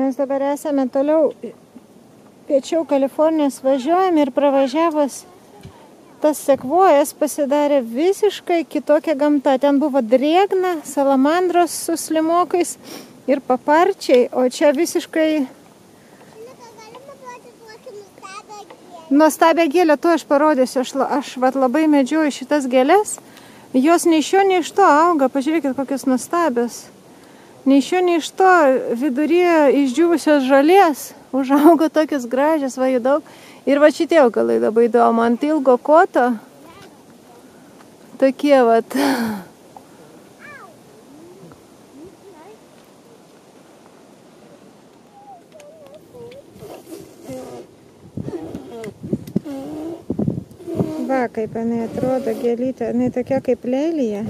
Mes dabar esame toliau piečiau Kalifornijos važiuojam ir pravažiavus tas sekvojas pasidarė visiškai kitokia gamta. Ten buvo drėgna, salamandros su slimokais ir paparčiai, o čia visiškai nuostabią gėlę. Tu aš parodysiu, aš vat labai medžioju šitas gėlės. Jos nei iš šio, nei iš to auga. Pažiūrėkit, kokios nuostabios. Nei iš šio, nei iš to viduryje išdžiūvusios žolės užaugo tokios gražios, va jų daug. Ir va šitie augalai labai įdomu, ant ilgo koto. Tokie vat. Va, kaip jinai atrodo gėlytė, jinai tokia kaip lelija.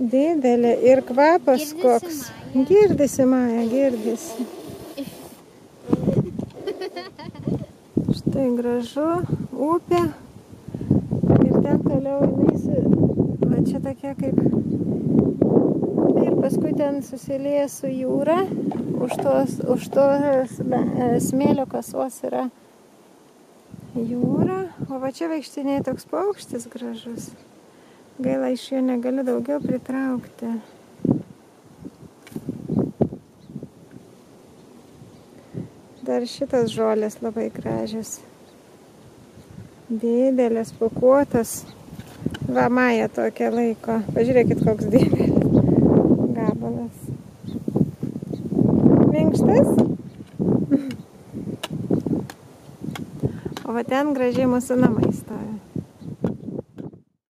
Didelė ir kvapas koks. Girdisi, Maja, girdisi. Štai gražu, upė. Ir ten toliau jinai, va čia tokia kaip. Ir paskui ten susilieja su jūra. Už to smėlio kasos yra jūra. O va čia vaikštinėje toks paukštis gražus. Gaila, iš jo negaliu daugiau pritraukti. Dar šitas žolės labai gražios. Didelės, pūkuotas. Va, Maja tokia laiko. Pažiūrėkit, koks didelis gabalas. Minkštas. O va ten gražiai mūsų namai stovi.